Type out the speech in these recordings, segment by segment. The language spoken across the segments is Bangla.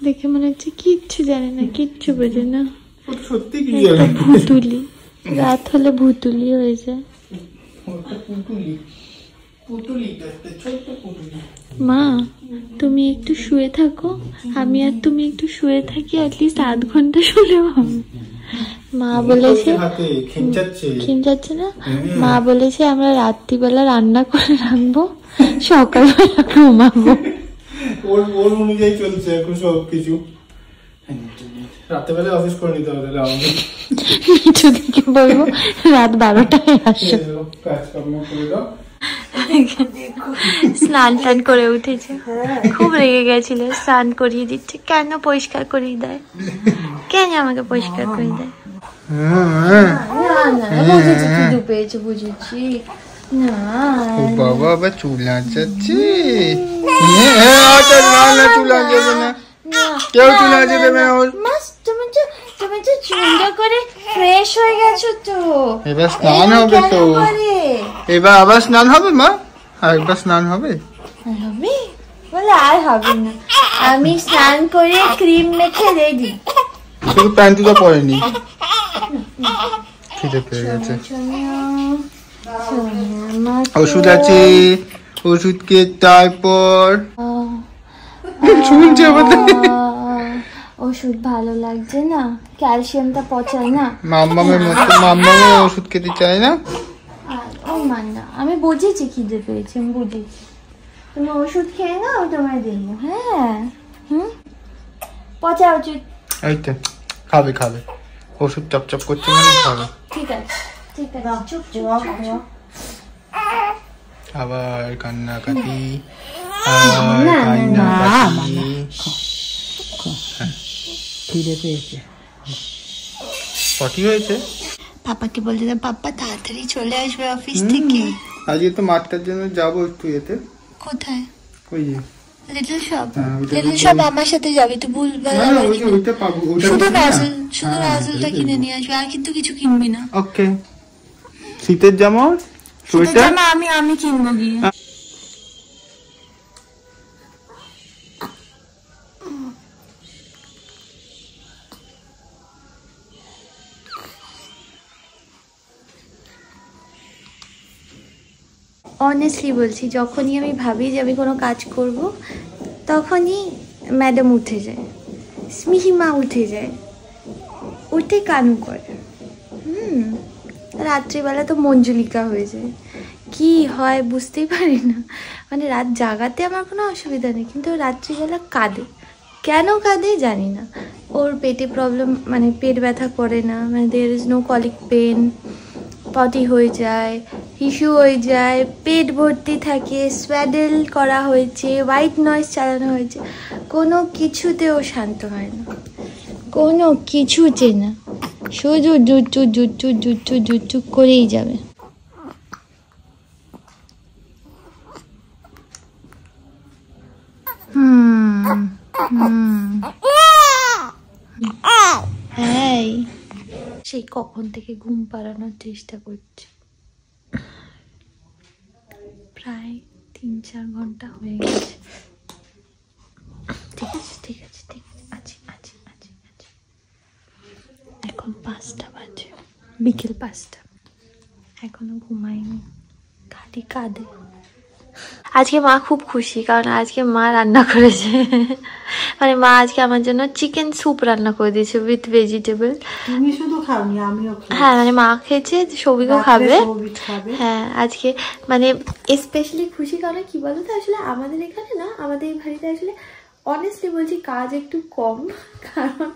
দেখে মনে হচ্ছে কিচ্ছু জানে না, কিচ্ছু বোঝে না। সত্যি কি ভুতুলি, রাত হলে ভুতুলি হয়ে যায়। মা তুমি একটু শুয়ে থাকো, আমি আর তুমি একটু শুয়ে থাকি, অ্যাটলিস্ট আধ ঘন্টা শুলেও হবে। মা বলেছে খিমচাচ্ছে না, মা বলেছে আমরা রাত্রিবেলা রান্না করে রাখবো, সকালবেলা ঘুমাবো। ওর অনুযায়ী চলছে এখন সবকিছু। রাত্রেবেলা অফিস করে নিতে হবে আমাকে, কিছু দিকে বলবো রাত 12টায় আসো। কাজকর্ম করে দাও। স্নান টান করে উঠেছে, খুব রেগে গেছিল। স্নান করিয়ে দিচ্ছে, কেন পরিষ্কার করিয়ে দেয়, কেন আমাকে পরিষ্কার করে দেয়? বুঝেছি খিদে পেয়েছে, বুঝেছি না। বাবা আবার চুল আঁচাচ্ছি, চুল আঁচাবে না, কেউ চুল আঁচে দেবে না। তুমি তো চুলটা করে ফ্রেশ হয়ে গেছো তো, এবার স্নান হবে তো, এবার আবার স্নান হবে মা, আরেকবার স্নান হবে। বলে আর হবে না, আমি স্নান করে ক্রিম মেখে রেডি। শুধু প্যান্টটা পরেনি, খিদে পেয়ে গেছে। ওষুধ আছে, ওষুধ কে তারপর শুনছে ওষুধ ভালো লাগছে না, ক্যালসিয়ামটা পচায় না। মাম্মামের মতো মাম্মামে ওষুধ খেতে চায় না। ও মান না, আমি বুঝেছি খিদে পেয়েছি, আমি বুঝেছি। তুমি ওষুধ খেয়ে নাও, তোমায় দেবো। হ্যাঁ পচা উচিত। এই তো খাবে খাবে, ওষুধ চপচপ করছে মানে খাবে। ঠিক আছে ঠিক আছে, চুপ চুপ। আবার কান্নাকাটি, খিদে পেয়েছে, পটি হয়েছে। পাপাকে বলছিলাম পাপা তাড়াতাড়ি চলে আসবে অফিস থেকে। আজকে তো মাঠটার জন্য যাবো একটু এতে। কোথায়? ওই যে লিটল শপ। লিটল শপ আমার সাথে যাবি তো, ভুলভাল শুধু রাজলটা কিনে নিয়ে আসবে, আর কিন্তু কিছু কিনবি না। ওকে, শীতের জামা সোয়েটার আমি কিনবো গিয়ে। অনেস্টলি বলছি, যখনই আমি ভাবি যে আমি কোনো কাজ করব, তখনই ম্যাডাম উঠে যায়, স্মিহিমা উঠে যায়, উঠে কানু করে। রাত্রিবেলা তো মঞ্জুলিকা হয়ে যায়, কি হয় বুঝতেই পারি না। মানে রাত জাগাতে আমার কোনো অসুবিধা নেই, কিন্তু রাত্রিবেলা কাঁদে, কেন কাঁদে জানি না। ওর পেটে প্রবলেম, মানে পেট ব্যথা করে না, মানে there is no colic pain, potty হয়ে যায়, হিসু হয়ে যায়, পেট ভর্তি থাকে, স্প্যাডেল করা হয়েছে, হোয়াইট নয়েজ চালানো হয়েছে, কোনো কিছুতে ও শান্ত হয় না, কোনো কিছুতে না, শুধু জুচু জুচু জুচু জুচু করেই যাবে। হ্যাঁ, সেই কখন থেকে ঘুম পাড়ানোর চেষ্টা করছি, প্রায় 3-4 ঘন্টা হয়ে গেছে। ঠিক আছে ঠিক আছে ঠিক আছে, আছি। এখন 5টা বাজে, বিকেল 5টা, এখনো ঘুমাইনি, খালি কাঁদে। আজকে মা খুব খুশি, কারণ আজকে মা রান্না করেছে, মানে মা আজকে আমার জন্য চিকেন স্যুপ রান্না করে দিয়েছে উইথ ভেজিটেবল। তুমি শুধু খাওনি, আমিও খাই। হ্যাঁ, মানে মা খেয়েছে, সৌভিকও খাবে। হ্যাঁ, আজকে মানে স্পেশালি খুশি কারণ কি বলো তো, আসলে আমাদের এখানে না, আমাদের এই বাড়িতে আসলে অনেস্টলি বলছি কাজ একটু কম, কারণ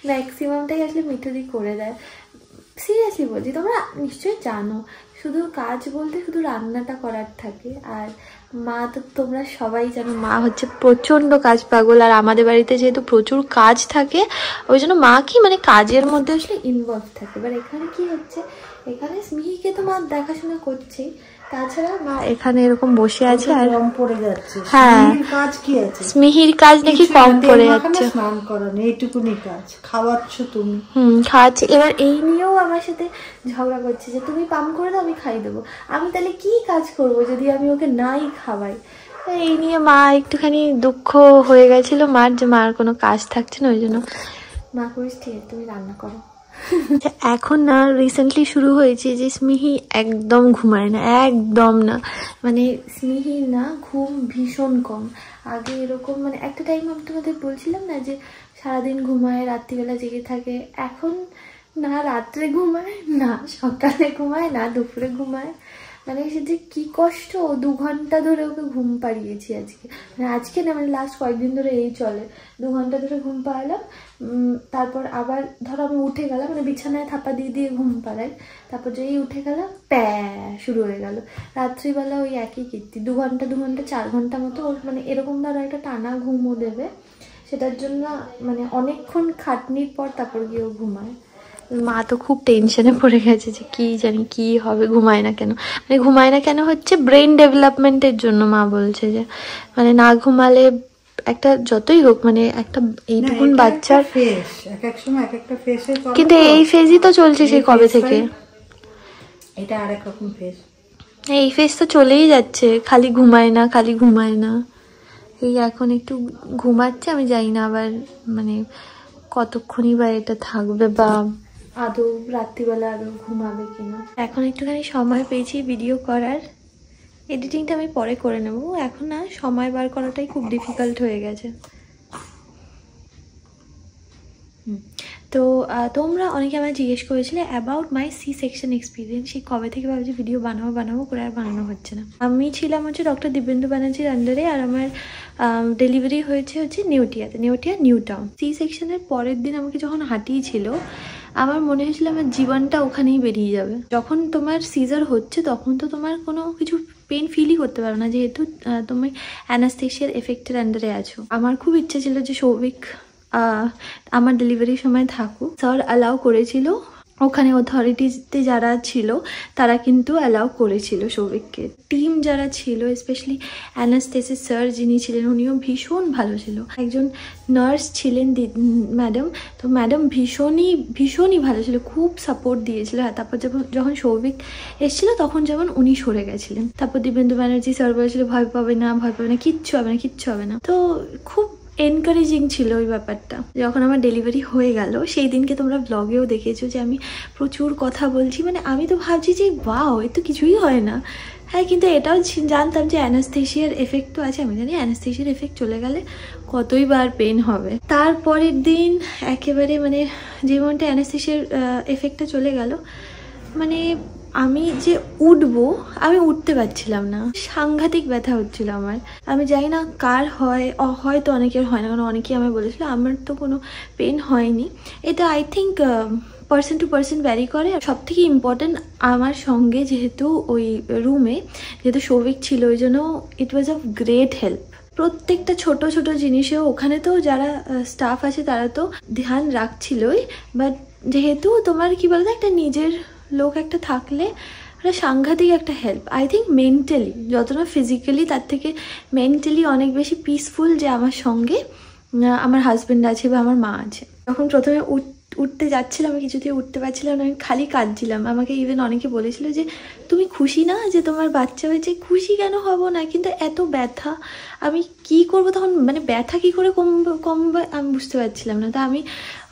ম্যাক্সিমামটাই আসলে মিঠুদি করে দেয়। সিরিয়াসলি বলছি, তোমরা নিশ্চয়ই জানো, শুধু কাজ বলতে শুধু রান্নাটা করার থাকে। আর মা তো তোমরা সবাই জানো, মা হচ্ছে প্রচণ্ড কাজ পাগল, আর আমাদের বাড়িতে যেহেতু প্রচুর কাজ থাকে, ওই জন্য মা কি মানে কাজের মধ্যে আসলে ইনভলভ থাকে। এবার এখানে কি হচ্ছে, এখানে স্মিহিকে তো মা দেখাশোনা করছেই, তাছাড়া মা এখানে এরকম বসে আছে আর কম পড়ে যাচ্ছে। হ্যাঁ, স্মিহির কাজ কি আছে? স্মিহির কাজ নাকি কম পড়ে যাচ্ছে। স্নান করানো এইটুকুনি কাজ, খাওয়াচ্ছ তুমি। খাওয়াচ্ছি। এবার এই নিয়েও আমার সাথে ঝগড়া করছে যে তুমি পাম্প করে দাও, আমি খাই দেবো। আমি তাহলে কি কাজ করব যদি আমি ওকে নাই খাওয়াই? এই নিয়ে মা একটুখানি দুঃখ হয়ে গেছিল মার, যে মার কোনো কাজ থাকছে না, ওই জন্য মা করিস ঠিক আছে তুমি রান্না করো। এখন না রিসেন্টলি শুরু হয়েছে যে স্মিহি একদম ঘুমায় না, একদম না, মানে স্মিহির না ঘুম ভীষণ কম। আগে এরকম মানে একটা টাইম আমি তোমাদের বলছিলাম না যে সারাদিন ঘুমায়, রাত্রিবেলা জেগে থাকে। এখন না রাত্রে ঘুমায়, না সকালে ঘুমায়, না দুপুরে ঘুমায়। মানে সে যে কি কষ্ট, 2 ঘন্টা ধরে ওকে ঘুম পাড়িয়েছি আজকে, মানে আজকে না, মানে লাস্ট কয়েকদিন ধরে এই চলে। 2 ঘন্টা ধরে ঘুম পাড়ালাম, তারপর আবার ধরো আমি উঠে গেলাম, মানে বিছানায় থাপা দিয়ে দিয়ে ঘুম পাড়াই, তারপর যেই উঠে গেলাম শুরু হয়ে গেল। রাত্রিবেলা ওই একই কীর্তি, 2 ঘন্টা 4 ঘন্টা মতো ওর মানে এরকম ধরো একটা টানা ঘুমও দেবে। সেটার জন্য মানে অনেকক্ষণ খাটনির পর তারপর গিয়ে ও ঘুমায়। মা তো খুব টেনশনে পড়ে গেছে যে কি জানি কি হবে, ঘুমায় না কেন। মানে ঘুমায় না কেন হচ্ছে ব্রেন ডেভেলপমেন্টের জন্য মা বলছে যে মানে না ঘুমালে একটা যতই হোক মানে একটা এইটুকুন বাচ্চার ফেস এক এক সময় এক একটা ফেসে, কিন্তু এই ফেজই তো চলছে সেই কবে থেকে। এটা আরেক রকম ফেস, এই ফেজ তো চলেই যাচ্ছে, খালি ঘুমায় না খালি ঘুমায় না। এই এখন একটু ঘুমাচ্ছে, আমি জানি না আবার মানে কতক্ষণই বা এটা থাকবে, বা আদৌ রাত্রিবেলা আদৌ ঘুমাবে কিনা। এখন একটুখানি সময় পেয়েছি ভিডিও করার, এডিটিংটা আমি পরে করে নেব, এখন না সময় বার করাটাই খুব ডিফিকাল্ট হয়ে গেছে। তো তোমরা অনেকে আমায় জিজ্ঞেস করেছিলে অ্যাবাউট মাই C-সেকশন এক্সপিরিয়েন্স। সেই কবে থেকে ভাবছি ভিডিও বানাবো করে আর বানানো হচ্ছে না। আমি ছিলাম হচ্ছে ডক্টর দিব্যেন্দু ব্যানার্জির আন্ডারে, আর আমার ডেলিভারি হয়েছে নেউটিয়াতে, নেউটিয়া নিউ টাউন। C-সেকশনের পরের দিন আমাকে যখন হাঁটিয়েছিল আমার মনে হয়েছিল আমার জীবনটা ওখানেই বেরিয়ে যাবে। যখন তোমার সিজার হচ্ছে তখন তো তোমার কোনো কিছু পেন ফিলই করতে পারো না, যেহেতু তুমি অ্যানাস্থেশিয়ার এফেক্টের আন্ডারে আছো। আমার খুব ইচ্ছা ছিল যে সৌভিক আমার ডেলিভারির সময় থাকুক। স্যার অ্যালাউ করেছিল, ওখানে অথরিটিতে যারা ছিল তারা কিন্তু অ্যালাউ করেছিল সৌভিককে। টিম যারা ছিল স্পেশালি অ্যানাস্থেসিস স্যার যিনি ছিলেন উনিও ভীষণ ভালো ছিল। একজন নার্স ছিলেন ম্যাডাম, তো ম্যাডাম ভীষণই ভালো ছিল, খুব সাপোর্ট দিয়েছিল। হ্যাঁ, তারপর যখন সৌভিক এসেছিল তখন যেমন উনি সরে গেছিলেন। তারপর দিব্যেন্দু ব্যানার্জি স্যার বলেছিল ভয় পাবে না কিচ্ছু হবে না। তো খুব এনকারেজিং ছিল ওই ব্যাপারটা। যখন আমার ডেলিভারি হয়ে গেল সেই দিনকে তোমরা ব্লগেও দেখেছো যে আমি প্রচুর কথা বলছি, মানে আমি তো ভাবছি যে বাও এ তো কিছুই হয় না। হ্যাঁ, কিন্তু এটাও জানতাম যে অ্যানাস্থেশিয়ার এফেক্ট তো আছে, আমি জানি অ্যানাস্থেশিয়ার এফেক্ট চলে গেলে কতই বার পেন হবে। তারপরের দিন একেবারে মানে যে মোমেন্টে অ্যানাস্থেশিয়ার এফেক্টটা চলে গেল, মানে আমি যে উঠবো আমি উঠতে পারছিলাম না, সাংঘাতিক ব্যথা হচ্ছিল আমার। আমি জানি না কার হয়, হয়তো অনেকের হয় না, কারণ অনেকেই আমায় বলেছিল, আমার তো কোনো পেন হয়নি। এটা I think person to person vary করে। সব থেকে ইম্পর্টেন্ট আমার সঙ্গে যেহেতু ওই রুমে যেহেতু সৌভিক ছিল, ওই জন্য ইট ওয়াজ অফ গ্রেট হেল্প। প্রত্যেকটা ছোট ছোট জিনিসেও ওখানে তো যারা স্টাফ আছে তারা তো ধ্যান রাখছিলই, বাট যেহেতু তোমার কি বলতো একটা নিজের লোক একটা থাকলে একটা সাংঘাতিক একটা হেল্প। আই থিঙ্ক মেন্টালি যতটা ফিজিক্যালি তার থেকে মেন্টালি অনেক বেশি পিসফুল যে আমার সঙ্গে আমার হাজব্যান্ড আছে বা আমার মা আছে। যখন প্রথমে উঠতে যাচ্ছিলাম আমি কিছুতেই উঠতে পারছিলাম না, আমি খালি কাঁদছিলাম। আমাকে ইভেন অনেকে বলেছিল যে তুমি খুশি না যে তোমার বাচ্চা হয়েছে? খুশি কেন হব না, কিন্তু এত ব্যথা আমি কি করব তখন, মানে ব্যথা কি করে কমবে আমি বুঝতে পারছিলাম না। তা আমি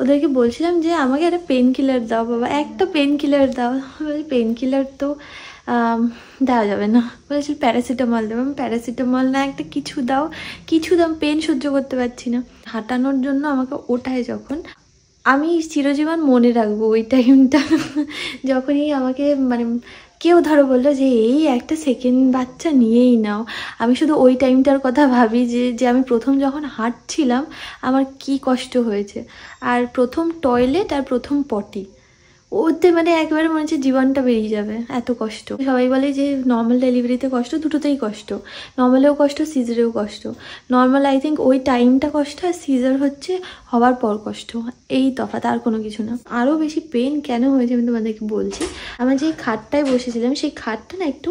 ওদেরকে বলছিলাম যে আমাকে একটা পেন কিলার দাও বাবা, একটা পেন কিলার দাও। পেন কিলার তো দেওয়া যাবে না, বলেছিল প্যারাসিটামল দেবো। আমি প্যারাসিটামল না একটা কিছু দাও, পেন সহ্য করতে পারছি না। হাঁটানোর জন্য আমাকে ওঠায় যখন, আমি চিরজীবন মনে রাখবো ওই টাইমটা যখনই আমাকে মানে কেউ ধরো বললো যে এই একটা সেকেন্ড বাচ্চা নিয়েই নাও। আমি শুধু ওই টাইমটার কথা ভাবি যে আমি প্রথম যখন হাঁটছিলাম আমার কি কষ্ট হয়েছে, আর প্রথম টয়লেট আর প্রথম পটি, ওতে মানে একবারে মনে হচ্ছে জীবনটা বেরিয়ে যাবে, এত কষ্ট। সবাই বলে যে নর্মাল ডেলিভারিতে কষ্ট, দুটোতেই কষ্ট, নর্মালেও কষ্ট সিজারেও কষ্ট। নর্মাল আই থিঙ্ক ওই টাইমটা কষ্ট, আর সিজার হচ্ছে হওয়ার পর কষ্ট, এই তফাৎ, আর কোনো কিছু না। আরও বেশি পেন কেন হয়েছে আমি তোমাদেরকে বলছি। আমার যে খাটটায় বসেছিলাম সেই খাটটা না একটু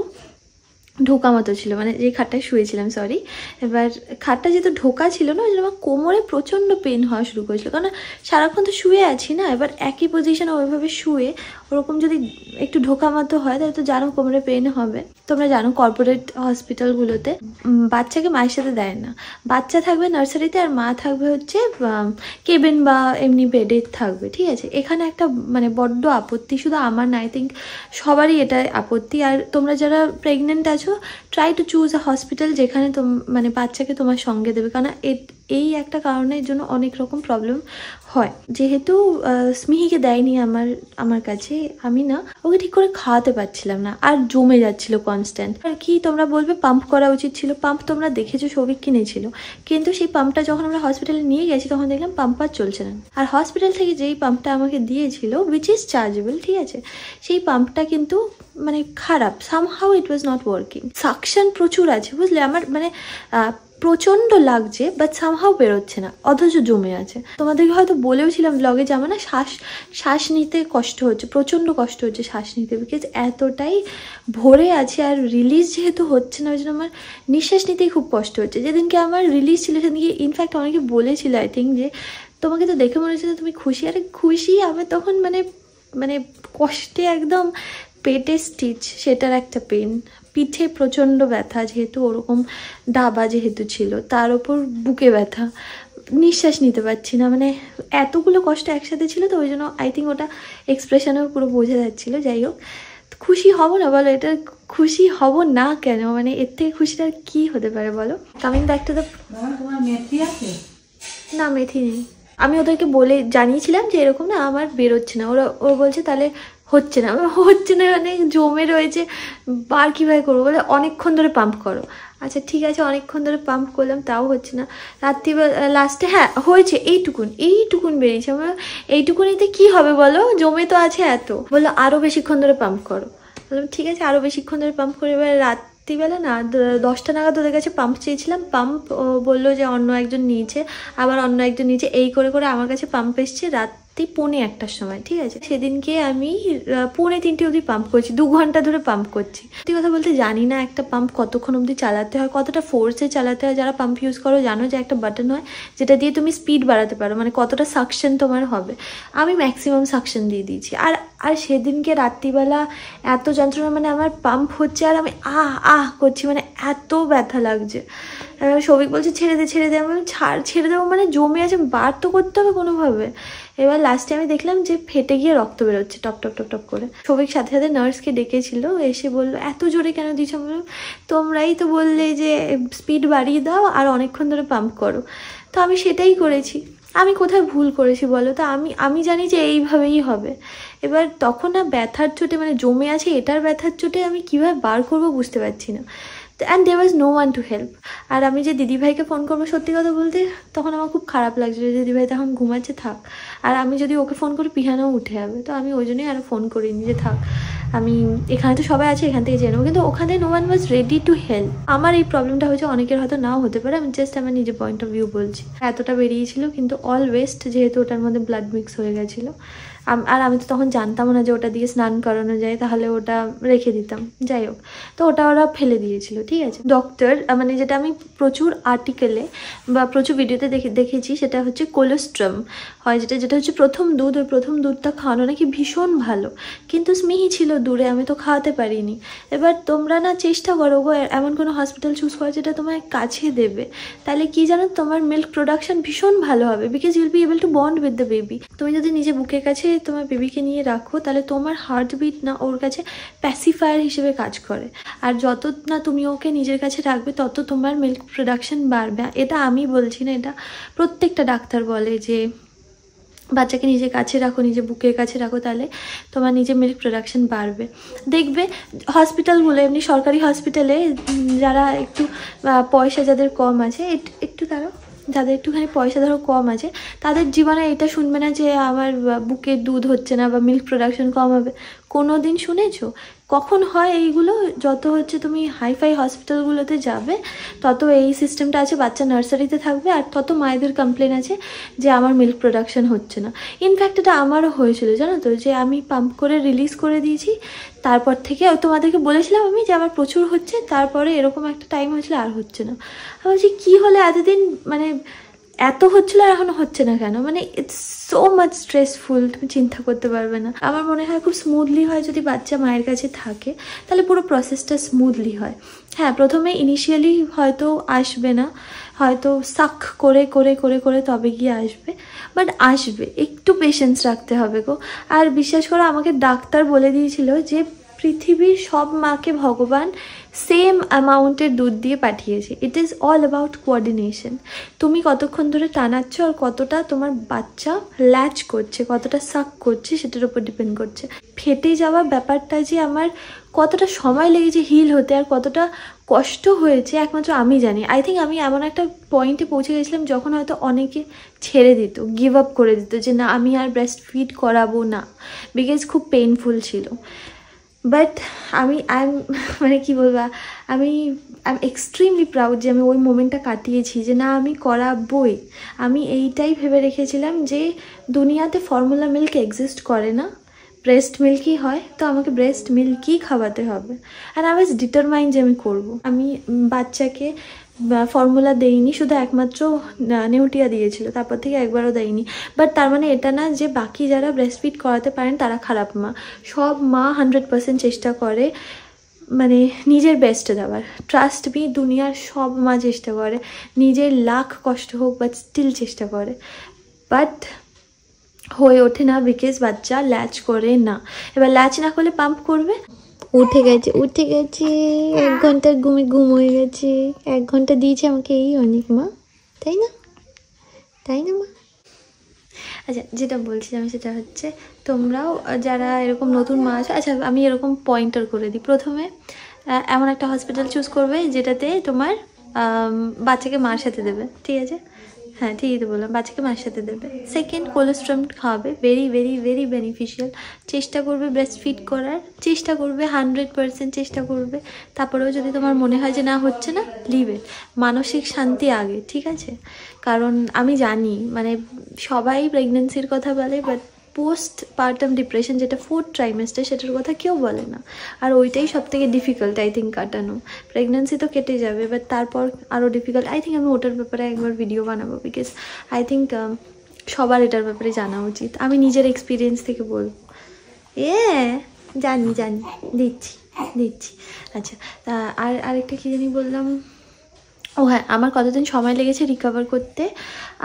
ঢোকা মতো ছিল, মানে যে খাটটায় শুয়েছিলাম, সরি। এবার খাটটা যেহেতু ঢোকা ছিল না, ওই জন্য আমার কোমরে প্রচণ্ড পেন হওয়া শুরু করেছিল, কারণ সারাক্ষণ তো শুয়ে আছি না। এবার একই পজিশনে ওইভাবে শুয়ে ওরকম যদি একটু ঢোকা মতো হয় তাহলে তো জানো কোমরে পেন হবে। তোমরা জানো কর্পোরেট হসপিটালগুলোতে বাচ্চাকে মায়ের সাথে দেয় না, বাচ্চা থাকবে নার্সারিতে আর মা থাকবে হচ্ছে কেবিন বা এমনি বেডে থাকবে, ঠিক আছে। এখানে একটা মানে বড্ড আপত্তি, শুধু আমার না, আই থিঙ্ক সবারই এটা আপত্তি। আর তোমরা যারা প্রেগনেন্ট আছো, try to choose a hospital যেখানে মানে বাচ্চাকে তোমার সঙ্গে দেবে, কারণ এই একটা কারণের জন্য অনেক রকম প্রবলেম হয়। যেহেতু স্মিহিকে দেয়নি আমার কাছে, আমি না ওকে ঠিক করে খাওয়াতে পারছিলাম না, আর জমে যাচ্ছিল কনস্ট্যান্ট। আর কি তোমরা বলবে পাম্প করা উচিত ছিল, পাম্প তোমরা দেখেছো সৌভিক কিনেছিল, কিন্তু সেই পাম্পটা যখন আমরা হসপিটালে নিয়ে গেছি তখন দেখলাম পাম্প আর চলছে না। আর হসপিটাল থেকে যেই পাম্পটা আমাকে দিয়েছিল, উইচ ইজ চার্জেবল, ঠিক আছে, সেই পাম্পটা কিন্তু মানে খারাপ, somehow it was not working. Suction প্রচুর আছে, বুঝলে, আমার মানে প্রচণ্ড লাগছে, বাট সামহাও বেরোচ্ছে না, অথচ জমে আছে। তোমাদেরকে হয়তো বলেওছিলাম ব্লগে যে আমার না শ্বাস নিতে কষ্ট হচ্ছে, প্রচণ্ড কষ্ট হচ্ছে শ্বাস নিতে, বিকজ এতটাই ভরে আছে, আর রিলিজ যেহেতু হচ্ছে না ওই জন্য আমার নিঃশ্বাস নিতেই খুব কষ্ট হচ্ছে। যেদিনকে আমার রিলিজ ছিল সেদিনকে ইনফ্যাক্ট অনেকে বলেছিল, আই থিঙ্ক, যে তোমাকে তো দেখে মনে হচ্ছে তুমি খুশি। আরে খুশি, আমার তখন মানে কষ্টে একদম পেটে স্টিচ, সেটার একটা পেন, পিঠে প্রচণ্ড ব্যথা, যেহেতু ওরকম ডাবা যেহেতু ছিল, তার ওপর বুকে ব্যথা, নিঃশ্বাস নিতে পারছি না, মানে এতগুলো কষ্ট একসাথে ছিল, তো ওই জন্য আই থিঙ্ক ওটা এক্সপ্রেশনেও পুরো বোঝা যাচ্ছিলো। যাই হোক, খুশি হব না বলো, এটা খুশি হব না কেন, মানে এর থেকে খুশিটা কী হতে পারে বলো। কামিং ব্যাক টু দ্য, তোমার মেথি আছে? না মেথি নেই। আমি ওদেরকে বলে জানিয়েছিলাম যে এরকম না আমার বেরোচ্ছে না, ও বলছে তাহলে হচ্ছে না, হচ্ছে না মানে জমে রয়েছে, বার কীভাবে করবো, বলে অনেকক্ষণ ধরে পাম্প করো। আচ্ছা ঠিক আছে, অনেকক্ষণ ধরে পাম্প করলাম, তাও হচ্ছে না। রাত্রিবেলা লাস্টে হ্যাঁ হয়েছে, এইটুকুন বেরিয়েছে। আমার এইটুকুনিতে কি হবে বলো, জমে তো আছে এত। বললো আরও বেশিক্ষণ ধরে পাম্প করো। বললাম ঠিক আছে, আরও বেশিক্ষণ ধরে পাম্প করে। এবার রাত্রিবেলা না 10টা নাগাদ ওদের কাছে পাম্প চেয়েছিলাম, পাম্প বললো যে অন্য একজন নিয়েছে, আবার অন্য একজন নিয়েছে, এই করে করে আমার কাছে পাম্প এসছে রাত 1:45 সময়, ঠিক আছে। সেদিনকে আমি 2:45 অবধি পাম্প করছি, 2 ঘন্টা ধরে পাম্প করছি। সত্যি কথা বলতে জানি না একটা পাম্প কতক্ষণ অবধি চালাতে হয়, কতটা ফোর্সে চালাতে হয়। যারা পাম্প ইউজ করো জানো যে একটা বাটন হয় যেটা দিয়ে তুমি স্পিড বাড়াতে পারো, মানে কতটা সাকশন তোমার হবে। আমি ম্যাক্সিমাম সাকশন দিয়ে দিয়েছি। আর সেদিনকে রাত্রিবেলা এত যন্ত্রণা, মানে আমার পাম্প হচ্ছে আর আমি আহ করছি, মানে এত ব্যথা লাগছে। সৌভিক বলছে ছেড়ে দে, আমি ছেড়ে দেবো মানে জমে আছে, বার তো করতে হবে কোনোভাবে। এবার লাস্টে আমি দেখলাম যে ফেটে গিয়ে রক্ত বেরোচ্ছে টপ টপ টপ টপ করে। সৌভিক সাথে সাথে নার্সকে ডেকেছিল, এসে বললো এত জোরে কেন দিচ্ছ? বললাম তোমরাই তো বললে যে স্পিড বাড়িয়ে দাও আর অনেকক্ষণ ধরে পাম্প করো, তো আমি সেটাই করেছি। আমি কোথায় ভুল করেছি বলো তো? আমি জানি যে এইভাবেই হবে। এবার তখন না ব্যথার চোটে, মানে জমে আছে এটার ব্যথার চোটে আমি কীভাবে বার করবো বুঝতে পারছি না। And there was no one to help. আর আমি যে দিদিভাইকে ফোন করবো, সত্যি কথা বলতে তখন আমার খুব খারাপ লাগছিল, দিদিভাই তখন ঘুমাচ্ছে, থাক। আর আমি যদি ওকে ফোন করি পিহানাও উঠে যাবে, তো আমি ওই জন্যই আরও ফোন করিনি, যে থাক আমি এখানে তো সবাই আছে, এখান থেকে জেনে নেবো। কিন্তু ওখানে no one was ready to help. আমার এই প্রবলেমটা হয়েছে, অনেকের হয়তো নাও হতে পারে, আমি জাস্ট আমার নিজের পয়েন্ট অফ ভিউ বলছি। এতটা বেরিয়েছিল কিন্তু অল ওয়েস্ট, যেহেতু ওটার মধ্যে ব্লাড মিক্স হয়ে গেছিলো। আর আমি তো তখন জানতাম না যে ওটা দিয়ে স্নান করানো যায়, তাহলে ওটা রেখে দিতাম। যাই হোক, তো ওরা ফেলে দিয়েছিল, ঠিক আছে। ডক্টর মানে যেটা আমি প্রচুর আর্টিকেলে বা প্রচুর ভিডিওতে দেখেছি, সেটা হচ্ছে কোলোস্ট্রাম হয়, যেটা হচ্ছে প্রথম দুধ। ওই প্রথম দুধটা খাওয়ানো নাকি ভীষণ ভালো, কিন্তু স্মিহি ছিল দূরে, আমি তো খাওয়াতে পারিনি। এবার তোমরা না চেষ্টা করো গো এমন কোনো হসপিটাল চুজ করা যেটা তোমার কাছে দেবে, তাহলে কি জানো, তোমার মিল্ক প্রোডাকশন ভীষণ ভালো হবে, because you'll be able to bond with the baby. তুমি যদি নিজে বুকের কাছে তোমার বেবিকে নিয়ে রাখো, তাহলে তোমার হার্টবিট না ওর কাছে প্যাসিফায়ার হিসেবে কাজ করে। আর যত না তুমি ওকে নিজের কাছে রাখবে, তত তোমার মিল্ক প্রোডাকশন বাড়বে। এটা আমি বলছি না, এটা প্রত্যেকটা ডাক্তার বলে যে বাচ্চাকে নিজের কাছে রাখো, নিজের বুকের কাছে রাখো, তাহলে তোমার নিজের মিল্ক প্রোডাকশন বাড়বে। দেখবে হসপিটালগুলো, এমনি সরকারি হসপিটালে যারা একটু পয়সা যাদের কম আছে, একটু তারা যাদের একটুখানি পয়সা ধরো কম আছে, তাদের জীবনে এটা শুনবে না যে আমার বুকের দুধ হচ্ছে না বা মিল্ক প্রোডাকশন কম হবে, কোনোদিন শুনেছো? কখন হয় এইগুলো? যত হচ্ছে তুমি হাইফাই হসপিটালগুলোতে যাবে তত এই সিস্টেমটা আছে, বাচ্চা নার্সারিতে থাকবে, আর তত মায়েদের কমপ্লেন আছে যে আমার মিল্ক প্রোডাকশন হচ্ছে না। ইনফ্যাক্ট এটা আমারও হয়েছিল, জানো তো, যে আমি পাম্প করে রিলিজ করে দিয়েছি, তারপর থেকে তোমাদেরকে বলেছিলাম আমি যে আমার প্রচুর হচ্ছে, তারপরে এরকম একটা টাইম হয়েছিল আর হচ্ছে না। আমি বলছি কী হলে এতদিন মানে এত হচ্ছিল আর এখনো হচ্ছে না কেন? মানে ইটস সো মাচ স্ট্রেসফুল, তুমি চিন্তা করতে পারবে না। আমার মনে হয় খুব স্মুথলি হয় যদি বাচ্চা মায়ের কাছে থাকে, তাহলে পুরো প্রসেসটা স্মুথলি হয়। হ্যাঁ, প্রথমে ইনিশিয়ালি হয়তো আসবে না, হয়তো সাক করে করে করে করে তবে গিয়ে আসবে, বাট আসবে। একটু পেশেন্স রাখতে হবে গো। আর বিশ্বাস করো, আমাকে ডাক্তার বলে দিয়েছিল যে পৃথিবীর সব মাকে ভগবান সেম অ্যামাউন্টের দুধ দিয়ে পাঠিয়েছে। It is all about coordination. তুমি কতক্ষণ ধরে টানাচ্ছ আর কতটা তোমার বাচ্চা ল্যাচ করছে, কতটা সাক করছে, সেটার উপর ডিপেন্ড করছে। ফেটে যাওয়া ব্যাপারটা যে আমার কতটা সময় লেগেছে হিল হতে আর কতটা কষ্ট হয়েছে একমাত্র আমি জানি। আই থিঙ্ক আমি এমন একটা পয়েন্টে পৌঁছে গেছিলাম যখন হয়তো অনেকে ছেড়ে দিত, গিভ আপ করে দিত, যে না আমি আর ব্রেস্ট ফিড করাবো না, বিকজ খুব পেইনফুল ছিল। বাট আমি মানে কি বলবো, আমি এক্সট্রিমলি প্রাউড যে আমি ওই মোমেন্টটা কাটিয়েছি, যে না আমি করাবই। আমি এইটাই ভেবে রেখেছিলাম যে দুনিয়াতে ফর্মুলা মিল্ক এক্সিস্ট করে না, ব্রেস্ট মিল্কই হয়, তো আমাকে ব্রেস্ট মিল্কই খাওয়াতে হবে। আর আই ওয়াজ ডিটারমাইন্ড যে আমি করবো। আমি বাচ্চাকে ফর্মুলা দেইনি, শুধু একমাত্র নেউটিয়া দিয়েছিল, তারপর থেকে একবারও দেয়নি। বাট তার মানে এটা না যে বাকি যারা ব্রেস্ট ফিড করাতে পারেন তারা খারাপ মা। সব মা 100% চেষ্টা করে মানে নিজের বেস্টে দেওয়ার। ট্রাস্ট মি, দুনিয়ার সব মা চেষ্টা করে, নিজের লাখ কষ্ট হোক বাট স্টিল চেষ্টা করে, বাট হয়ে ওঠে না বিকজ বাচ্চা ল্যাচ করে না। এবার ল্যাচ না করলে পাম্প করবে। উঠে গেছে 1 ঘন্টার ঘুম হয়ে গেছে। 1 ঘন্টা দিয়েছে আমাকে, এই অনেক মা, তাই না? তাই না মা? আচ্ছা, যেটা বলছিলাম সেটা হচ্ছে তোমরাও যারা এরকম নতুন মা আছো, আচ্ছা আমি এরকম পয়েন্টার করে দিই। প্রথমে এমন একটা হসপিটাল চুজ করবে যেটাতে তোমার বাচ্চাকে মার সাথে দেবে, ঠিক আছে? হ্যাঁ, ঠিকই তো বললাম, বাচ্চাকে মার সাথে দেবে। সেকেন্ড, কোলেস্ট্রম খাওয়াবে, ভেরি ভেরি ভেরি বেনিফিশিয়াল। চেষ্টা করবে ব্রেস্ট ফিড করার, চেষ্টা করবে 100% চেষ্টা করবে। তারপরেও যদি তোমার মনে হয় যে না হচ্ছে না, লিভ ইট। মানসিক শান্তি আগে, ঠিক আছে? কারণ আমি জানি মানে সবাই প্রেগনেন্সির কথা বলে, বাট পোস্ট পার্টাম ডিপ্রেশন যেটা 4th ট্রাইমেস্টার, সেটার কথা কেউ বলে না। আর ওইটাই সব থেকে ডিফিকাল্ট আই থিঙ্ক কাটানো। প্রেগনেন্সি তো কেটে যাবে, বাট তারপর আরও ডিফিকাল্ট। আই থিঙ্ক আমি ওটার ব্যাপারে একবার ভিডিও বানাবো, বিকজ আই থিঙ্ক সবার এটার ব্যাপারে জানা উচিত। আমি নিজের এক্সপিরিয়েন্স থেকে বলবো। জানি দিচ্ছি। আচ্ছা, তা আরেকটা কী জানি বললাম, ও হ্যাঁ, আমার কতদিন সময় লেগেছে রিকভার করতে?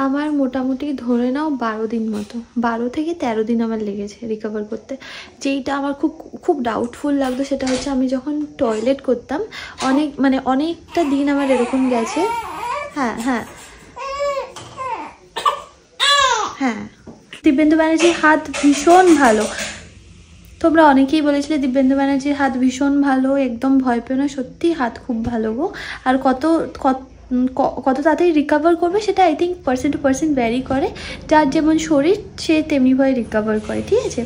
আমার মোটামুটি ধরে নাও 12 দিন মতো, 12 থেকে 13 দিন আমার লেগেছে রিকভার করতে। যেইটা আমার খুব খুব ডাউটফুল লাগতো সেটা হচ্ছে আমি যখন টয়লেট করতাম, অনেকটা দিন আমার এরকম গেছে। হ্যাঁ, দিব্যেন্দু ব্যানার্জির হাত ভীষণ ভালো। তোমরা অনেকেই বলেছিলে দিব্যেন্দু ব্যানার্জির হাত ভীষণ ভালো, একদম ভয় পেও না, সত্যি হাত খুব ভালো গো। আর কত তাড়াতাড়ি রিকভার করবে সেটা I think person to person vary করে। যার যেমন শরীর সে তেমনিভাবে রিকভার করে, ঠিক আছে?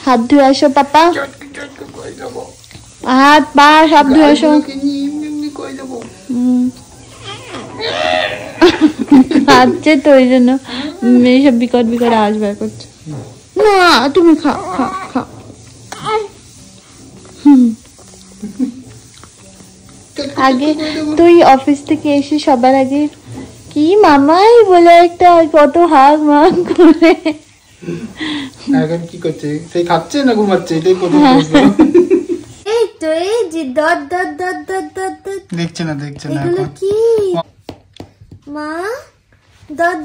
হাত ধুয়ে আসো পাপা, হাত পা সব ধুয়ে আসো। হাতছে তো ওই জন্য এইসব বিকট আওয়াজ বের করছে। না তুমি খাও। আগে তুই অফিস থেকে এসে সবার আগে কি মামাই বলে একটা কত হাগ মাগ করে। এখন কি করছে? সেই খাচ্ছে না ঘুমাচ্ছে? এটাই প্রথম প্রশ্ন। এই তো এই যে দত দেখছে না এগুলো কি মা? দত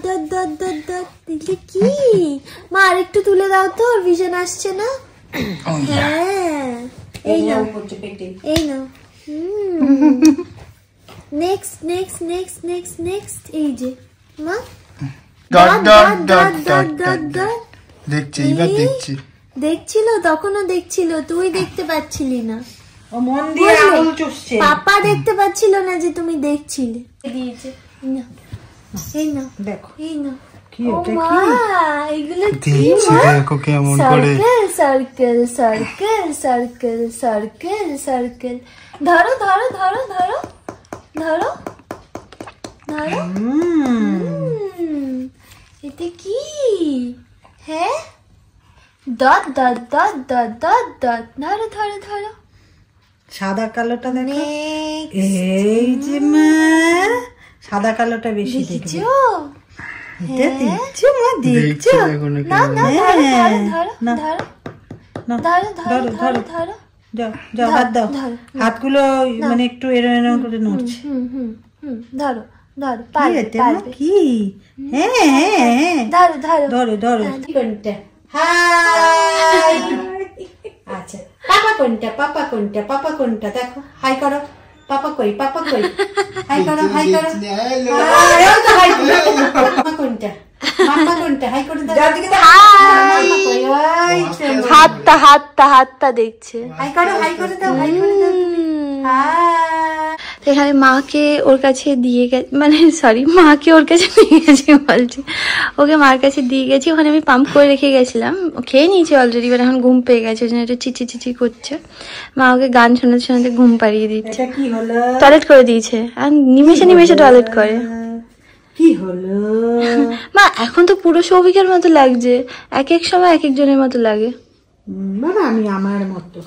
দেখলে কি মা? আরেকটু তুলে দাও তো, ভিশন আসছে না। হ্যাঁ, এই নাও নেক্সট এই যে মা দেখছিল, তখনও দেখছিল, তুই দেখতে পাচ্ছিলি না, পাপা দেখতে পাচ্ছিল না যে তুমি দেখছিলে। দিয়েছে, এই নাও দেখো, এই নাও কি এটা মা, কি এগুলো কি দিচ্ছি মা? দেখো কেমন করে। Circle circle circle circle circle. ধরো ধরো ধরো ধরো ধরো ধরো। এটা কি? হ্যাঁ, দত দত দত দত দত দত। ধরো ধরো ধরো। সাদা কালোটা দেখো। Next. এই যে মা, সাদা কালোটা বেশি দেখবে। দেখছো? এটা দেখছো মা, দেখছো? দেখো না না না, হ্যাঁ। ধরো ধরো না। ধরো না, ধরো ধরো ধরো, ধরো ধরো। ধরো। যাও যাও, হাত দাও। ধরো। হাতগুলো মানে একটু এরম এরম করে নড়ছে। হুম হুম হুম, ধরো ধরো, কি পারবে এটা মা, পারবে। কি? হ্যাঁ হ্যাঁ হ্যাঁ, ধরো ধরো। ধরো ধরো। কোনটা? হাই। আচ্ছা, পাপা কোনটা? পাপা কোনটা? পাপা কোনটা? দেখো, হাই করো। পাপা কই? পাপা কই? হাই করো, হাই করো। হাই, ওই তো হাই করো। পাপা কোনটা? মাম্মা কোনটা? হাই করে দাও। মাম্মা কই? ওই তো। হাতটা হাতটা হাতটা দেখছে। হাই করো, হাই করে দাও, হাই করে দাও তুমি। হাই। তো এখানে মাকে ওর কাছে দিয়ে গেছে, মানে সরি, মাকে ওর কাছে দিয়ে গেছি বলছি, ওকে মার কাছে দিয়ে গেছি। ওখানে আমি পাম্প করে রেখে গেছিলাম, ও খেয়ে নিয়েছি অলরেডি, এবার এখন ঘুম পেয়ে গেছে, ওই জন্য একটু চিচি চিচি করছে। মা ওকে গান শোনাতে শোনাতে ঘুম পাড়িয়ে দিচ্ছে। এটা কি হলো? টয়লেট করে দিয়েছে, আর নিমেষে নিমেষে টয়লেট করে। কি হলো? মা এখন তো পুরো সৌভিকের মতো লাগছে, এক এক সময় এক একজনের মতো লাগে। বাবা, আমি আমার মতো,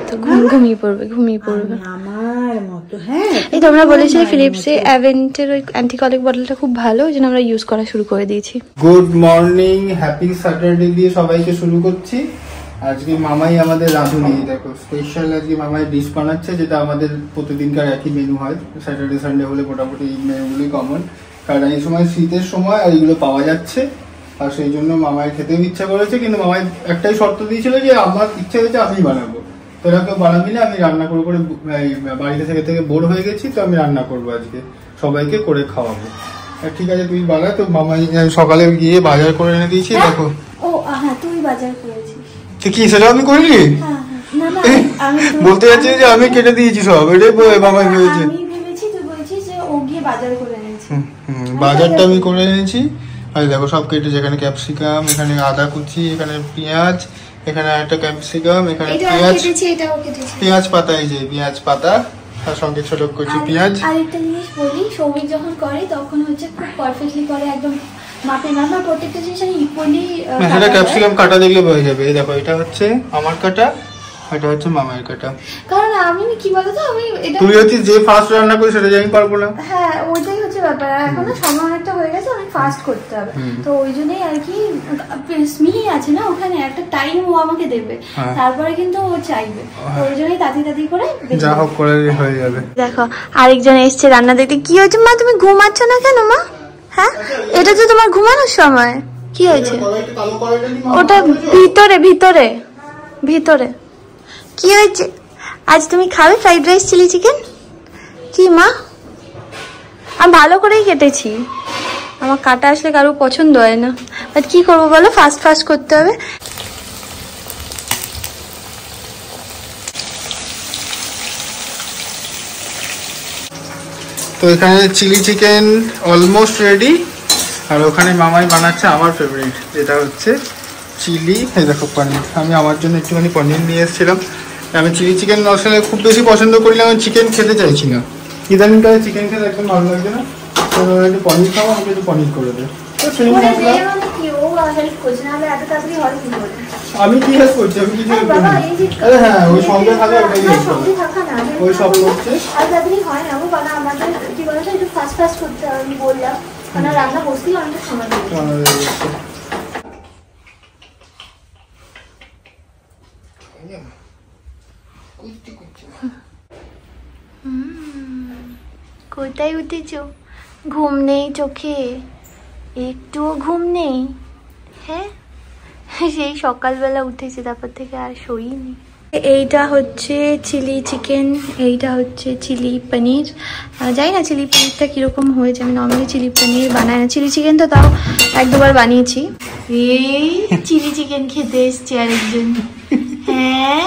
তো ঘুমিয়ে পড়বে ঘুমিয়ে পড়বে। আমি আমার মতো। হ্যাঁ, এই তোমরা বলেছিলে ফিলিপসে অ্যাভেন্টের ওই অ্যান্টিকলিক বটলটা খুব ভালো, ওই জন্য আমরা ইউজ করা শুরু করে দিয়েছি। গুড মর্নিং, হ্যাপি স্যাটারডে দিয়ে সবাইকে শুরু করছি। আজকে মামাই আমাদের রাঁধুনি, দেখো স্পেশাল আজকে মামাই ডিশ বানাচ্ছে, যেটা আমাদের প্রতিদিনকার একই মেনু হয়। স্যাটারডে সানডে হলে মোটামুটি এই মেনুগুলোই কমন, কারণ এই সময় শীতের সময় আর এগুলো পাওয়া যাচ্ছে, আর সেই জন্য মামাই খেতেও ইচ্ছা করেছে। কিন্তু মামাই একটাই শর্ত দিয়েছিল যে আমার ইচ্ছা হয়েছে আমি বানাবো, তোরা কেউ বানাবি না, আমি রান্না করে করে বাড়িতে থেকে থেকে বোর হয়ে গেছি, তো আমি রান্না করবো আজকে, সবাইকে করে খাওয়াবো। ঠিক আছে তুই বানা। তো মামাই সকালে গিয়ে বাজার করে এনে দিয়েছি, দেখো। ও হ্যাঁ, তুই বাজার করেছিস। তো কি সেটা আমি করিনি, না না, আমি বলতে যাচ্ছি যে আমি কেটে দিয়েছি সব, এটাই মামাই ভেবেছে। আমি ভেবেছি তুই বলছিস যে ও গিয়ে বাজার করে এনেছে। বাজারটা আমি করে এনেছি। আর দেখো সব কেটে, যেখানে ক্যাপসিকাম, এখানে আদা কুচি, এখানে পেঁয়াজ, এখানে একটা ক্যাপসিকাম, এখানে পেঁয়াজ, এটাও কেটেছি। পেঁয়াজ পাতা, এই যে পেঁয়াজ পাতা, তার সঙ্গে ছোট কুচি পেঁয়াজ। আর একটা জিনিস বলি, সৌভিক যখন করে তখন হচ্ছে খুব পারফেক্টলি করে, একদম মাপে মাপে প্রত্যেকটা জিনিস আমি ইকুয়ালি। সেটা ক্যাপসিকাম কাটা দেখলে বোঝা যাবে। এই দেখো, এটা হচ্ছে আমার কাটা, এটা হচ্ছে মামার কাটা। কারণ আমি কি বলতো, আমি এটা তুই হচ্ছে যে ফার্স্ট রান্না করি সেটা আমি পারবো না। হ্যাঁ, ওইটাই হচ্ছে ব্যাপার। আর এখনো সময় অনেকটা হয়ে গেছে, অনেক ফাস্ট করতে হবে, তো ওই জন্যই আর কি। স্মিহি আছে না ওখানে, একটা টাইম ও আমাকে দেবে, তারপরে কিন্তু ও চাইবে, তো ওই জন্যই তাড়াতাড়ি তাড়াতাড়ি করে যা হোক করে হয়ে যাবে। দেখো আরেকজন এসছে রান্না দেখতে। কি হয়েছে মা, তুমি ঘুমাচ্ছ না কেন মা? হ্যাঁ, এটা তো তোমার ঘুমানোর সময়। কি হয়েছে? ওটা ভিতরে ভিতরে ভিতরে। কি হয়েছে? আজ তুমি খাবে ফ্রাইড রাইস চিলি চিকেন? কি মা, আমি ভালো করেই কেটেছি, আমার কাটা আসলে কারো পছন্দ হয় না, বাট কি করবো বলো, ফাস্ট ফাস্ট করতে হবে। তো এখানে চিলি চিকেন অলমোস্ট রেডি, আর ওখানে মামাই বানাচ্ছে আমার ফেভারিট, যেটা হচ্ছে চিলি। এই দেখো পনির, আমি আমার জন্য একটুখানি পনির নিয়ে এসেছিলাম। আমি চিলি চিকেন আসলে খুব বেশি পছন্দ করি না, আমি চিকেন খেতে চাইছি না, ইদানিংকালে চিকেন খেতে একদম ভালো লাগছে না, তো একটু পনির খাবো, আমাকে একটু পনির করে দেয়। তো সেই মশলা আমি কি হেল্প করছি, আমি কিছু হেল্প করি। আরে হ্যাঁ, ওই সঙ্গে থাকে, ওটাই হেল্প করে, ওই সব করছে। হয় না বাবা, আমাদের কি বলতো একটু ফাস্ট ফাস্ট করতে হবে, আমি বললাম, মানে রান্না বসতেই অনেকটা সময় লাগে। কোথায় উঠেছ? ঘুম নেই চোখে, একটুও ঘুম নেই? হ্যাঁ, সেই সকালবেলা উঠেছে, তারপর থেকে আর শোইনি। এইটা হচ্ছে চিলি চিকেন, এইটা হচ্ছে চিলি পনির। জানি না চিলি পনিরটা কিরকম হয়েছে, আমি নর্মালি চিলি পনির বানাই না, চিলি চিকেন তো তাও এক দুবার বানিয়েছি। এই চিলি চিকেন খেতে এসছে আরেকজন। হ্যাঁ,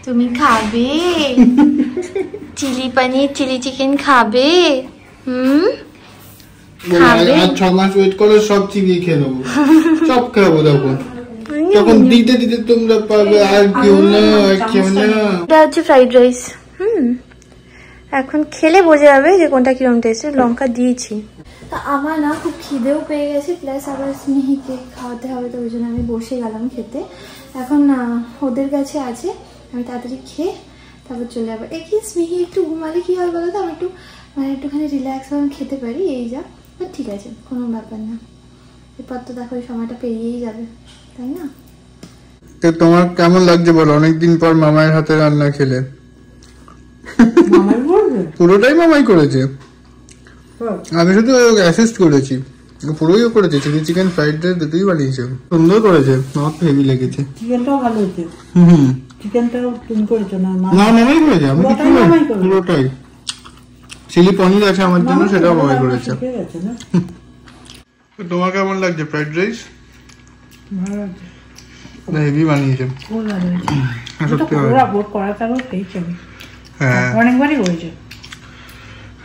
তুমি খাবে চিলি পনির, চিলি চিকেন খাবে? আর 6 মাস ওয়েট করো, সব চিবিয়ে খেয়ে নেবো, সব খাবো তখন। তখন দিতে দিতে তোমরা পাবে, আর কেউ না, আর কেউ না। এটা হচ্ছে ফ্রাইড রাইস। এখন খেলে বোঝা যাবে যে কোনটা কিরকম টেস্ট। লঙ্কা দিয়েছি। তা আমার না খুব খিদেও পেয়ে গেছে, প্লাস আবার স্নেহিকে খাওয়াতে হবে, তো ওই জন্য আমি বসে গেলাম খেতে। এখন ওদের কাছে আছে, আমি তাড়াতাড়ি খেয়ে তারপর চলে যাবো। কি স্নেহি একটু ঘুমালে কি হয় বলো তো, আমি একটু একটুখানি রিল্যাক্স ভাবে খেতে পারি, এই যা। ঠিক আছে, কোনো ব্যাপার না। এরপর তো দেখো ওই সময়টা পেরিয়েই যাবে, তাই না? তোমার কেমন লাগছে বলো, অনেকদিন পর মামার হাতে রান্না খেলে? পুরোটাই মামাই করেছে, আমি শুধু অ্যাসিস্ট করেছি। পুরোই করেছে, চিলি চিকেন, ফ্রাইড রাইস দুটোই বানিয়েছে, সুন্দর করেছে। আমার তো হেভি লেগেছে। চিকেনটাও ভালো হয়েছে। চিকেনটাও তুমি করেছো না? না, মামাই করেছে। আমি পুরোটাই। চিলি পনির আছে আমার জন্য, সেটাও মামাই করেছে। তোমার কেমন লাগছে ফ্রাইড রাইস? ভালো আছে, হেভি বানিয়েছে। অনেকবারই হয়েছে,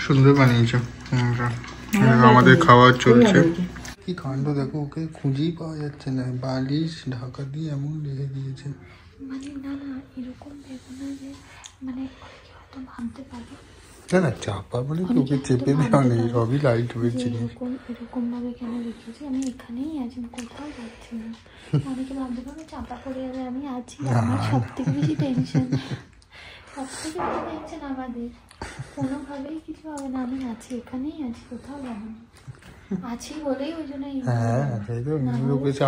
সুন্দর বানিয়েছে। আমাদের খাওয়া চলছে। কি কাণ্ড দেখো, ওকে খুঁজেই পাওয়া যাচ্ছে না, বালিশ ঢাকা দিয়ে এমন রেখে দিয়েছে। মানে না এরকম ভেবো না যে মানে হয়তো ভাবতে পারে না চাপা বলে কি, ওকে চেপে দেওয়া নেই, সবই লাইট ওয়েট জিনিস। এরকম ভাবে কেন রেখেছি, আমি এখানেই আছি, কোথাও যাচ্ছি না। অনেকে ভাবতে পারবে চাপা পড়ে যাবে, আমি আছি। আমার সব থেকে বেশি টেনশন, আমাদের কোনোভাবেই কিছু হবে না, আমি আছি, এখানেই আছি, কোথাও যাবো না, আছি বলেই ওই জন্য। হ্যাঁ তাই তো,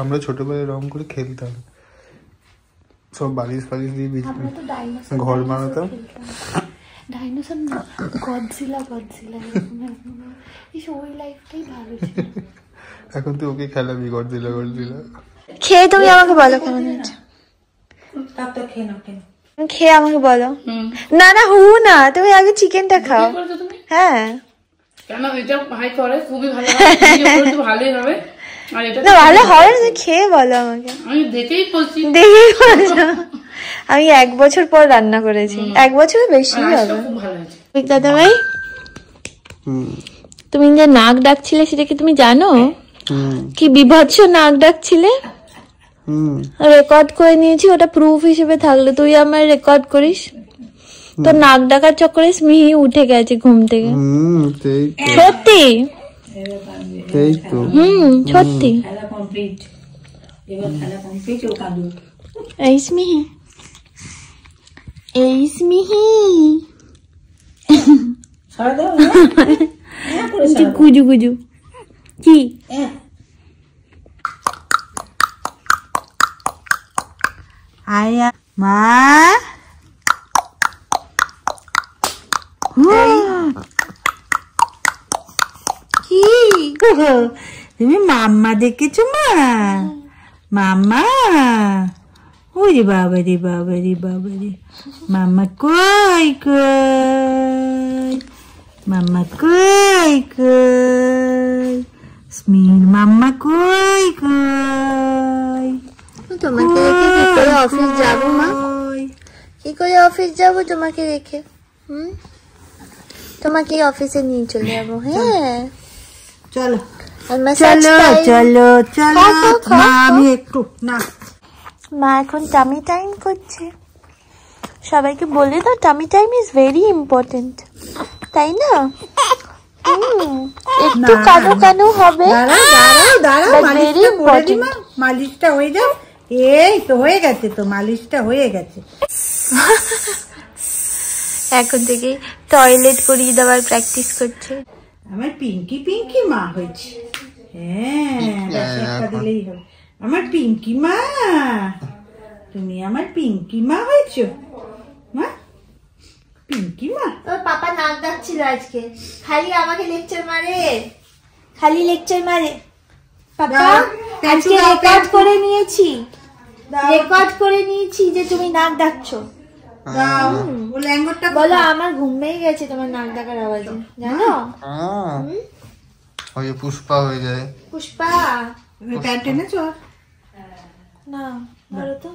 আমরা ছোটবেলায় রং করে খেলতাম, সব বালিশ ফালিশ দিয়ে ঘর বানাতাম। ডাইনোসর না, গডজিলা ওই লাইফটাই ভালো ছিল। এখন তো ওকে খেলাবি গডজিলা। খেয়ে তুমি আমাকে বলো কেমন হয়েছে, খেয়ে আমাকে বলো। না না তুমি আগে চিকেনটা খাও। হ্যাঁ কেন এটা ভাই করে খুবই ভালো, ভালোই হবে। আর এটা না ভালো হবে না, খেয়ে বলো আমাকে। আমি দেখেই বলছি, আমি 1 বছর পর রান্না করেছি, 1 বছরের বেশি হবে। দাদা ভাই, তুমি যে নাক ডাকছিলে সেটা কি তুমি জানো? কি বিভৎস নাক ডাকছিলে, রেকর্ড করে নিয়েছি, ওটা প্রুফ হিসেবে থাকলে তুই আমার রেকর্ড করিস। তো নাক ডাকার চক্করে স্মিহি উঠে গেছে ঘুম থেকে। সত্যি সত্যি। এই স্মিহি, গুজু গুজু কি আয়া মা, কি তুমি মাম্মা দেখেছো? মাম্মা, ওরে বাবা রে, মাম্মা কই, মাম্মা কই, স্মির মাম্মা কই। তোমাকে রেখে কি করে অফিস যাবো মা? কি করে অফিস যাবো তোমাকে রেখে? তোমাকে অফিসে নিয়ে চলে যাবো। হ্যাঁ চলো চলো আমি একটু না, মা এখন টামি টাইম করছে। সবাইকে বলে দাও tummy time is very important, তাই না? একটু কানো হবে, মালিশটা হয়ে যাও। এই তো হয়ে গেছে, তো মালিশটা হয়ে গেছে। এখন থেকে টয়লেট করিয়ে দেওয়ার প্র্যাকটিস করছে। আমার পিঙ্কি মা হয়েছে। হ্যাঁ দিলেই হবে, আমার পিঙ্কি মা। তুমি আমার পিঙ্কি মা হয়েছো, মা পিঙ্কি মা। ওর পাপা নাক ডাকছিল আজকে, খালি আমাকে লেকচার মারে, খালি লেকচার মারে। পাপা আজকে রেকর্ড করে নিয়েছি যে তুমি নাক ডাকছো। বলো আমার ঘুম ভেঙে গেছে তোমার নাক ডাকার আওয়াজে, জানো? ওই পুষ্পা হয়ে যায়। পুষ্পা প্যান্ট এনেছো না, ধরো তো।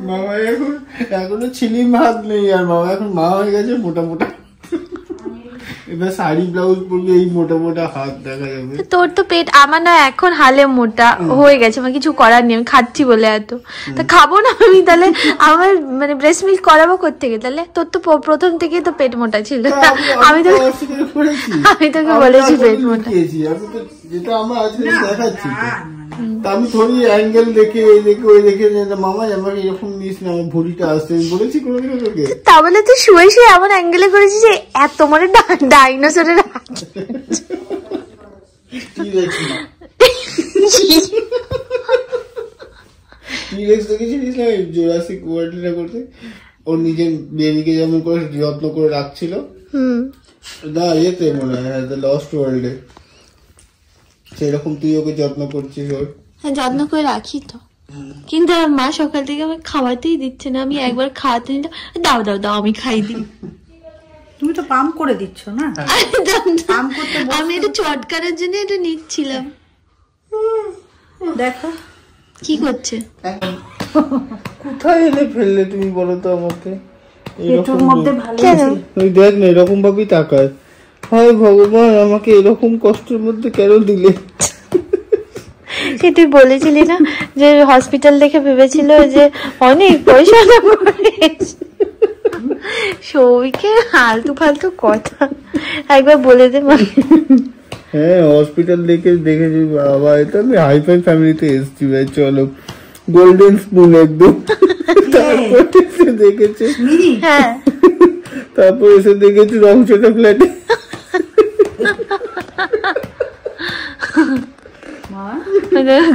মামা এখনো ছিলিম হাত নেই, আর মামা এখন মা হয়ে গেছে মোটা। এবার শাড়ি ব্লাউজ পরলে এই মোটা মোটা হাত দেখা যাবে। তোর তো পেট, আমার না এখন হালে মোটা হয়ে গেছে, আমার কিছু করার নেই, আমি খাচ্ছি বলে এত। তা খাবো না আমি তাহলে, আমার মানে ব্রেস্ট মিল্ক করাবো কোত্থেকে তাহলে? তোর তো প্রথম থেকে তো পেট মোটা ছিল। আমি তো বলেছি পেট মোটা, যেটা আমরা আজকে দেখাচ্ছি। আমি থোড়ি অ্যাঙ্গেল দেখে ওই দেখে মামা আমাকে এরকম নিস না, আমার ভুড়িটা আসছে বলেছি কোনোদিনও তোকে? তাহলে তুই শুয়ে শুয়ে এমন অ্যাঙ্গেলে করেছিস যে এত মানে ডাইনোসরের দেখেছিলিস না জুরাসিক ওয়ার্ল্ডটা করতে? ওর নিজের বেবিকে যেমন করে যত্ন করে রাখছিল না, ইয়েতে মনে হয় দ্য লস্ট ওয়ার্ল্ডে, সেরকম তুই ওকে যত্ন করছিস। ওর হ্যাঁ যত্ন করে রাখি তো, কিন্তু আমার মা সকাল থেকে আমাকে খাওয়াতেই দিচ্ছে না। আমি একবার খাওয়াতে নিলাম, দাও দাও দাও আমি খাই দিই। তুমি তো পাম্প করে দিচ্ছ না? আমি এটা চটকানোর জন্য এটা নিচ্ছিলাম। দেখো কি করছে, কোথায় এনে ফেললে তুমি বলো তো আমাকে? পেটুর মধ্যে ভালো তুই দেখ না এরকম ভাবেই তাকায়, হায় ভগবান আমাকে এরকম কষ্টের মধ্যে কেন দিলে? তুই বলেছিলি না যে হসপিটাল দেখে ভেবেছিল যে অনেক পয়সা সৌভিকে আলতু ফালতু কথা একবার বলে দে মা। হ্যাঁ হসপিটাল দেখেছি বাবা, এটা আমি হাইফাই ফ্যামিলিতে এসছি ভাই, চলো গোল্ডেন স্পুন একদম। তারপর এসে দেখেছে, হ্যাঁ তারপর এসে দেখেছি রংচটা ফ্ল্যাটে।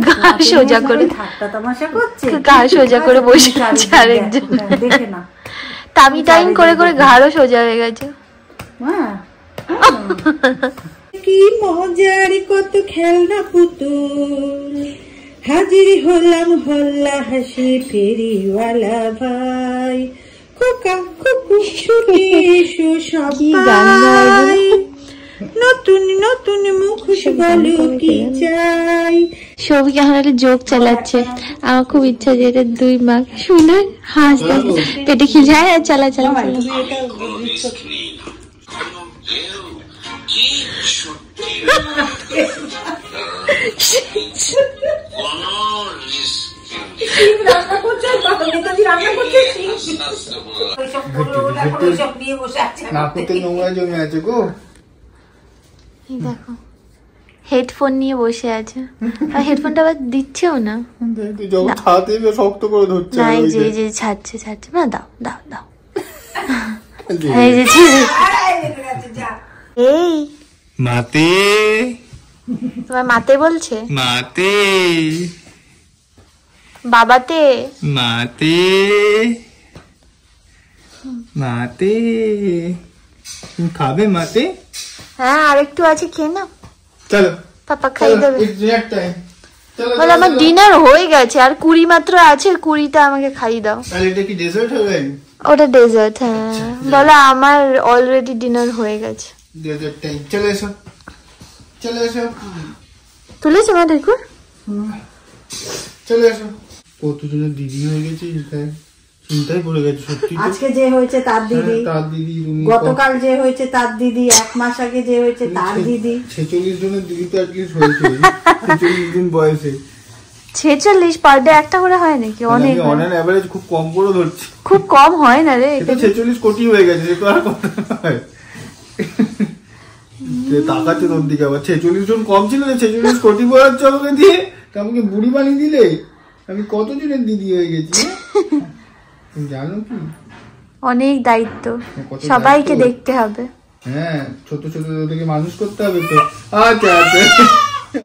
গা সোজা করে গা সোজা করে বসে আছে আরেকজন, দেখে না টামি টাইম করে করে ঘাড়ও সোজা হয়ে গেছে। কি মজার কত খেলনা পুতুল, হাজির হলাম হল্লা হাসি ফেরিওয়ালা ভাই, খোকা খুকু ছুটে এসো সবাই, নতুন নতুন মুখোশ বলো কি চাই। সৌভিক এখন একটা জোক চালাচ্ছে, আমার খুব ইচ্ছা যে এটা দুই মাস শুনে হাসতে পেটে খিল যায়। চালা চালা নোংরা জমে আছে গো। দেখো হেডফোন নিয়ে বসে আছে, আর হেডফোনটা আবার দিচ্ছেও না, শক্ত করে ধরছে। না যে ছাড়ছে ছাড়ছে না, দাও দাও দাও। এই মাতে তোমার মাতে বলছে, মাতে বাবাতে মাতে মাতে খাবে মাতে? হ্যাঁ আর একটু আছে, খেয়ে নাও, চলো পাপা খাই দেবে। বলে আমার ডিনার হয়ে গেছে আর 20 মাত্র আছে, 20টা আমাকে খাইয়ে দাও। এটা কি ডেজার্ট হবে? ওটা ডেজার্ট, হ্যাঁ বলো আমার অলরেডি ডিনার হয়ে গেছে। ডেজার্ট টাইম, চলে এসো চলে এসো। তুলেছে মা দেখো, চলে এসো। কতজনের দিদি হয়ে গেছে চিন্তায় পড়ে গেছে সত্যি। আজকে যে হয়েছে তার দিদি, তার দিদি, গতকাল যে হয়েছে তার দিদি, 1 মাস আগে যে হয়েছে তার দিদি। 46 জনের দিদি তো অ্যাটলিস্ট হয়েছে 46 দিন বয়সে। 46 পার ডে একটা করে হয় নাকি? অনেক, অন অ্যান এভারেজ খুব কম করে ধরছি, খুব কম হয় না রে। এটা 46 কোটি হয়ে গেছে, তো আর কত হয়? তাকাচ্ছে তোর দিকে আবার, 46 জন কম ছিল না, 46 কোটি বলার চলকে দিয়ে আমাকে বুড়ি বানিয়ে দিলে। আমি কতজনের দিদি হয়ে গেছি জানো কি? অনেক দায়িত্ব, সবাইকে দেখতে হবে। হ্যাঁ ছোট ছোট থেকে মানুষ করতে হবে তো। আচ্ছা আচ্ছা